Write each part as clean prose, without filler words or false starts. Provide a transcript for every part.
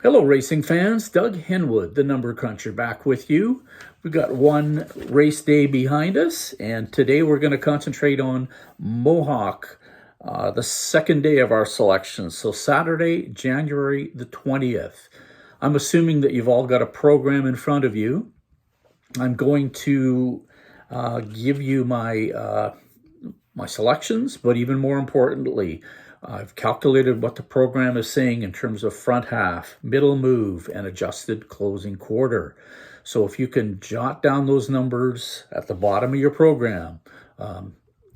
Hello, racing fans. Doug Henwood, the Number Cruncher, back with you. We've got one race day behind us, and today we're going to concentrate on Mohawk, the second day of our selection. So Saturday, January the 20th. I'm assuming that you've all got a program in front of you. I'm going to give you my selections, but even more importantly, I've calculated what the program is saying in terms of front half, middle move, and adjusted closing quarter. So if you can jot down those numbers at the bottom of your program,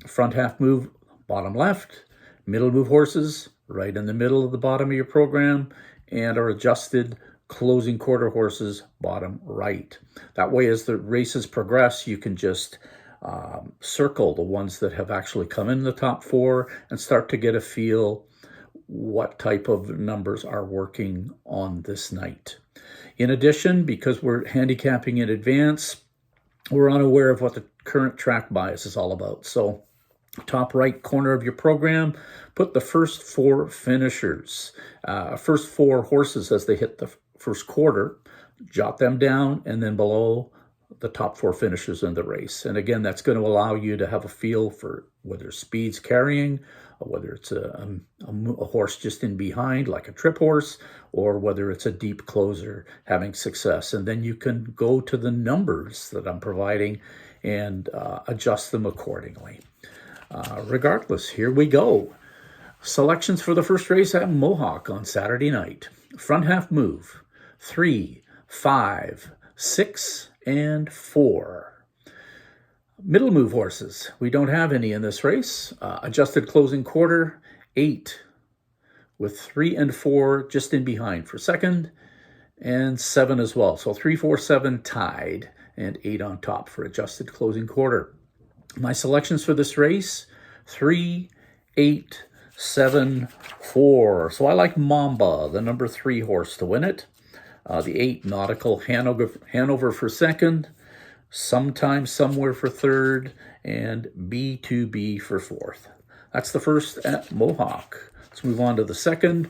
front half move, bottom left, middle move horses, right in the middle of the bottom of your program, and our adjusted closing quarter horses, bottom right. That way, as the races progress, you can just circle the ones that have actually come in the top four and start to get a feel what type of numbers are working on this night. In addition, because we're handicapping in advance, we're unaware of what the current track bias is all about. So top right corner of your program, put the first four finishers, first four horses as they hit the first quarter, jot them down, and then below the top four finishers in the race. And again, that's going to allow you to have a feel for whether speed's carrying, or whether it's a horse just in behind, like a trip horse, or whether it's a deep closer having success. And then you can go to the numbers that I'm providing and adjust them accordingly. Regardless, here we go. Selections for the first race at Mohawk on Saturday night. Front half move, 3, 5, 6, and 4. Middle move horses, we don't have any in this race. Adjusted closing quarter, 8, with 3 and 4 just in behind for second, and 7 as well. So 3, 4, 7 tied, and 8 on top for adjusted closing quarter. My selections for this race, 3, 8, 7, 4. So I like Mamba, the number 3 horse, to win it. The 8, Nautical Hanover for second, Sometime Somewhere for third, and B2B for fourth. That's the first at Mohawk. Let's move on to the second.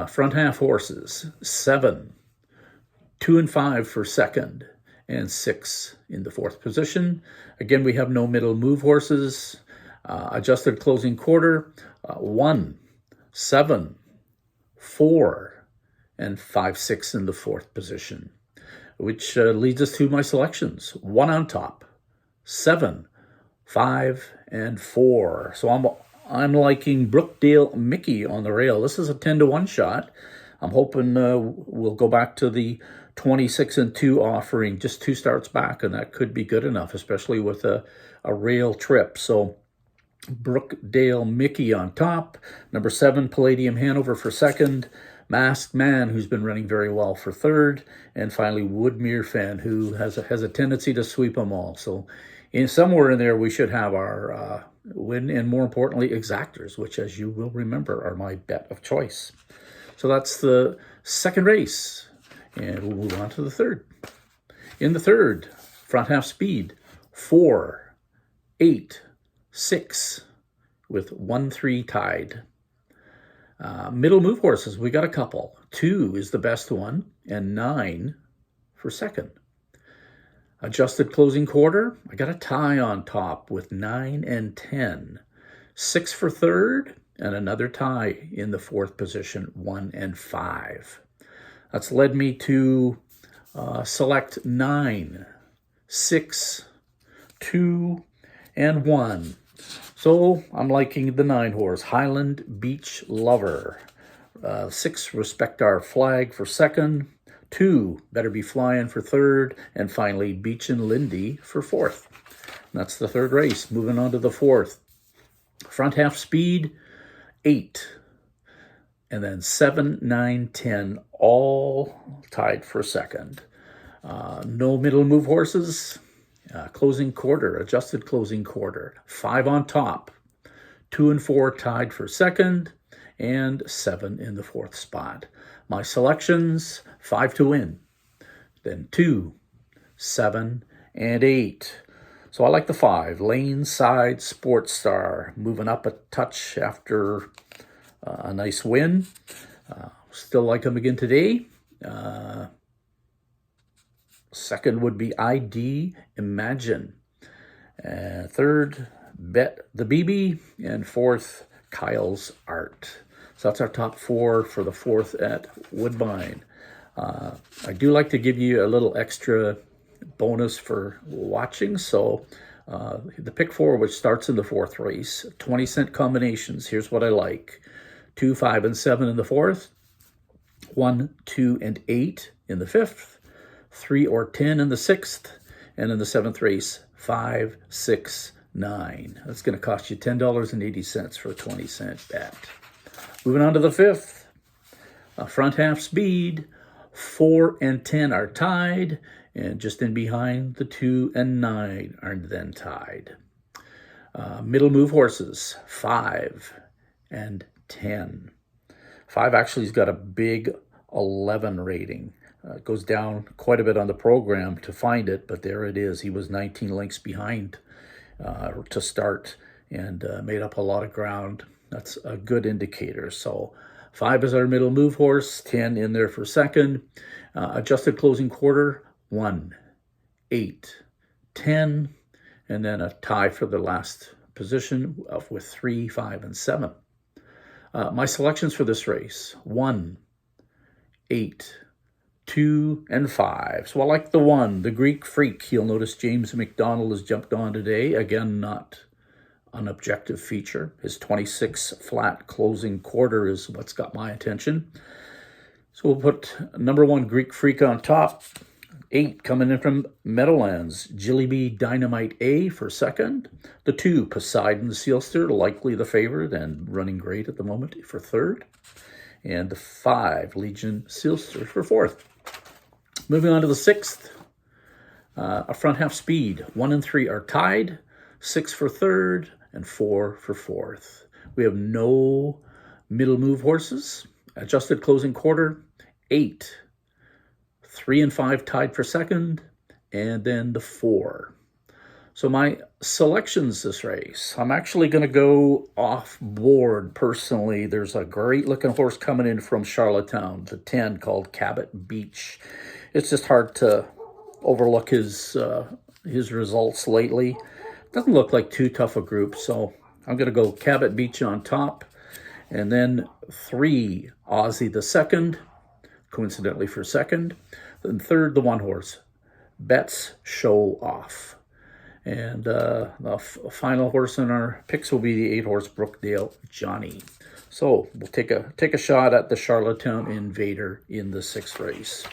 Front half horses, 7, 2 and 5 for second, and 6 in the fourth position. Again, we have no middle move horses. Adjusted closing quarter, 1, 7, 4, and 5, 6 in the fourth position, which leads us to my selections. 1 on top, 7, 5, and 4. So I'm liking Brookdale Mickey on the rail. This is a 10-to-1 shot. I'm hoping we'll go back to the 26 and 2 offering, just 2 starts back, and that could be good enough, especially with a rail trip. So Brookdale Mickey on top, number 7, Palladium Hanover for second, Masked Man, who's been running very well, for third, and finally Woodmere Fan, who has a tendency to sweep them all. So somewhere in there we should have our win, and more importantly, exactors, which, as you will remember, are my bet of choice. So that's the second race, and we'll move on to the third. In the third, front half speed, 4, 8, 6, with 1, 3 tied. Middle move horses, we got a couple. 2 is the best one, and 9 for second. Adjusted closing quarter, I got a tie on top with 9 and 10. 6 for third, and another tie in the fourth position, 1 and 5. That's led me to select 9, 6, 2, and 1. So I'm liking the 9 horse, Highland Beach Lover. 6, Respect Our Flag for second. 2, Better Be Flying for third. And finally, Beach and Lindy for fourth. And that's the third race. Moving on to the fourth. Front half speed, 8. And then 7, 9, 10, all tied for second. No middle move horses. Closing quarter, adjusted closing quarter, 5 on top, 2 and 4 tied for second, and 7 in the fourth spot. My selections, 5 to win, then 2, 7, and 8. So I like the 5, Lane Side Sports Star, moving up a touch after a nice win. Still like him again today. Second would be ID Imagine. Third, Bet the BB. And fourth, Kyle's Art. So that's our top 4 for the 4th at Woodbine. I do like to give you a little extra bonus for watching. So the pick 4, which starts in the 4th race, 20-cent combinations. Here's what I like. 2, 5, and 7 in the 4th. 1, 2, and 8 in the 5th. 3 or 10 in the 6th. And in the 7th race, 5, 6, 9. That's going to cost you $10.80 for a 20-cent bet. Moving on to the 5th. Front half speed. 4 and 10 are tied. And just in behind, the 2 and 9 are then tied. Middle move horses, 5 and 10. 5 actually has got a big 11 rating. It goes down quite a bit on the program to find it, but there it is. He was 19 lengths behind to start and made up a lot of ground. That's a good indicator. So 5 is our middle move horse, 10 in there for second. Adjusted closing quarter, 1, 8, 10, and then a tie for the last position with 3, 5, and 7. My selections for this race, 1, 8, 2, and 5. So I like the 1, the Greek Freak. You'll notice James McDonald has jumped on today. Again, not an objective feature. His 26 flat closing quarter is what's got my attention. So we'll put number 1, Greek Freak on top. 8 coming in from Meadowlands, Jilliby Dynamite A for second. The 2, Poseidon Sealster, likely the favorite and running great at the moment for third. And the 5, Legion Sealster for fourth. Moving on to the 6th, a front half speed. 1 and 3 are tied, 6 for third, and 4 for fourth. We have no middle move horses. Adjusted closing quarter, 8. 3 and 5 tied for second, and then the 4. So my selections this race, I'm actually going to go off board personally. There's a great looking horse coming in from Charlottetown, the 10, called Cabot Beach. It's just hard to overlook his results lately. Doesn't look like too tough a group, so I'm going to go Cabot Beach on top. And then 3, Aussie the second, coincidentally for second. Then third, the 1 horse, Bet's Show Off. And the final horse in our picks will be the 8 horse Brookdale Johnny. So we'll take a shot at the Charlottetown Invader in the 6th race.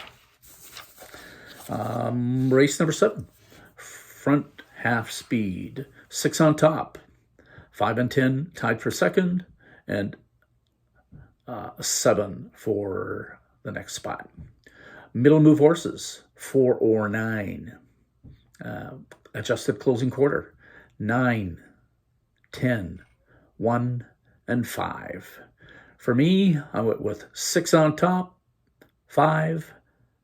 Race number 7, front half speed. 6 on top, 5 and 10 tied for second, and 7 for the next spot. Middle move horses, 4 or 9. Adjusted closing quarter, 9, 10, 1, and 5. For me, I went with 6 on top, 5,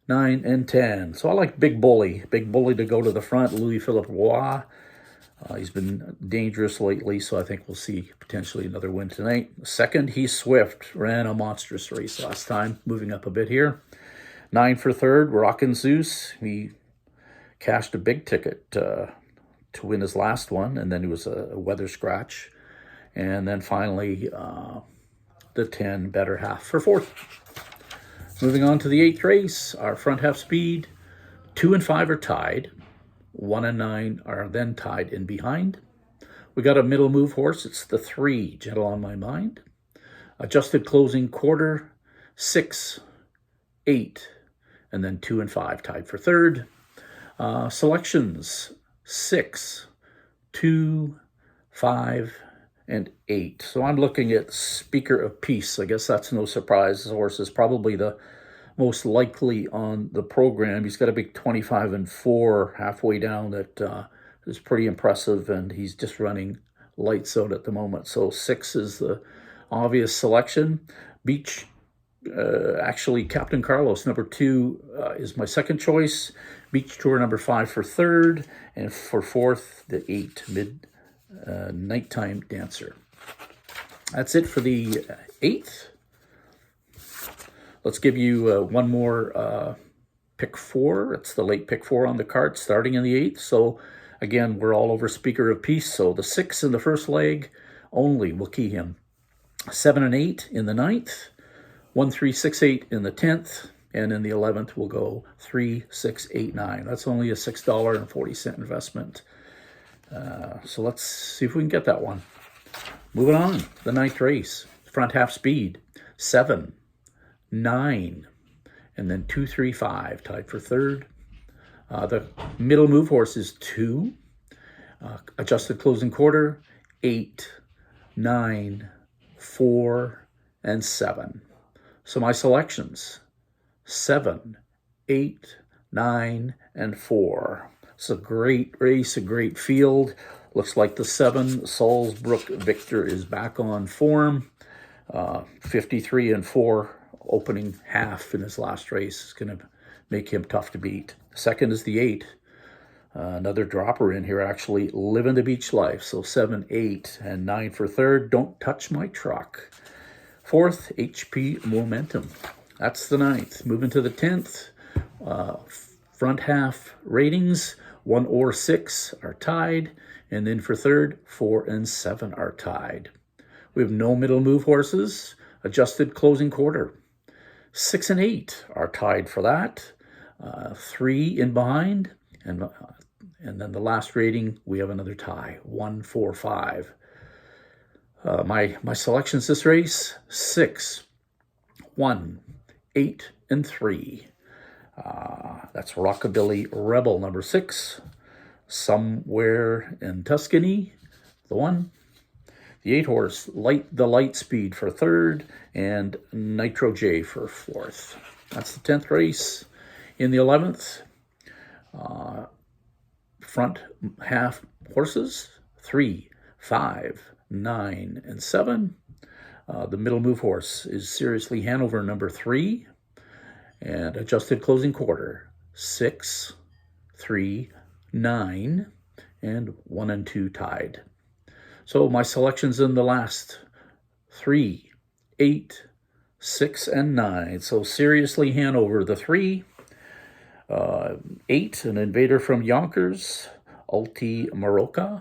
9, and 10. So I like Big Bully to go to the front, Louis-Philippe Roy. He's been dangerous lately, so I think we'll see potentially another win tonight. Second, He's Swift. Ran a monstrous race last time, moving up a bit here. 9 for third, Rockin' Zeus. He cashed a big ticket to win his last one, and then he was a weather scratch. And then finally, the 10, Better Half for fourth. Moving on to the 8th race, our front half speed. 2 and 5 are tied. 1 and 9 are then tied in behind. We got a middle move horse. It's the 3, Gentle on My Mind. Adjusted closing quarter, 6, 8, and then 2 and 5 tied for third. Selections, 6, 2, 5, and 8. So I'm looking at Speaker of Peace. I guess that's no surprise. This horse is probably the most likely on the program. He's got a big 25 and 4 halfway down that is pretty impressive, and he's just running lights out at the moment. So 6 is the obvious selection. Beach, actually Captain Carlos, number 2, is my second choice. Beach Tour, number 5 for third, and for fourth, the 8, Nighttime Dancer. That's it for the 8th. Let's give you one more pick 4. It's the late pick 4 on the card, starting in the 8th. So again, we're all over speaker of peace. So the 6 in the first leg only will key him. 7 and 8 in the 9th. 1, 3, 6, 8 in the 10th. And in the 11th, we'll go 3, 6, 8, 9. That's only a $6.40 investment. So let's see if we can get that one. Moving on, the 9th race. Front half speed, 7, 9, and then 2, 3, 5, tied for 3rd. The middle move horse is 2. Adjusted closing quarter, 8, 9, 4, and 7. So my selections, 7, 8, 9, and 4. It's a great race, a great field. Looks like the 7, Salzbrook Victor, is back on form. 53 and 4 opening half in his last race is going to make him tough to beat. Second is the 8. Another dropper in here, actually, Living the Beach Life. So 7, 8, and 9 for 3rd. Don't Touch My Truck. 4th, HP Momentum. That's the 9th. Moving to the 10th. Front half ratings, 1 or 6 are tied. And then for 3rd, 4 and 7 are tied. We have no middle move horses. Adjusted closing quarter. 6 and 8 are tied for that. 3 in behind. And then the last rating, we have another tie. 1, 4, 5. My selections this race, 6, 1, 8, and 3. That's Rockabilly Rebel, number 6. Somewhere in Tuscany, the 1. The 8 horse, the Light Speed for 3rd, and Nitro J for 4th. That's the 10th race. In the 11th, front half horses, 3, 5, 9, and 7. The middle move horse is Seriously Hanover, number 3. And adjusted closing quarter, 6, 3, 9, and 1 and 2 tied. So my selections in the last 3, 8, 6, and 9. So Seriously Hanover, the 3. 8, an Invader from Yonkers, Ulti Maroka.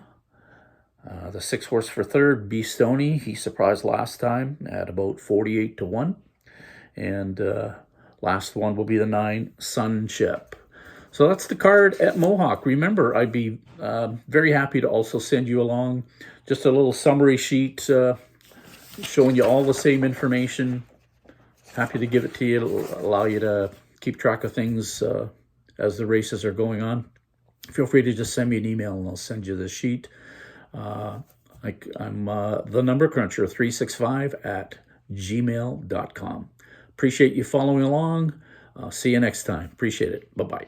The 6 horse for 3rd, B Stoney. He surprised last time at about 48 to 1. And last one will be the 9, Sunship. So that's the card at Mohawk. Remember, I'd be very happy to also send you along just a little summary sheet showing you all the same information. Happy to give it to you. It'll allow you to keep track of things as the races are going on. Feel free to just send me an email and I'll send you the sheet. I'm the number cruncher 365 at gmail.com. Appreciate you following along. See you next time. Appreciate it. Bye-bye.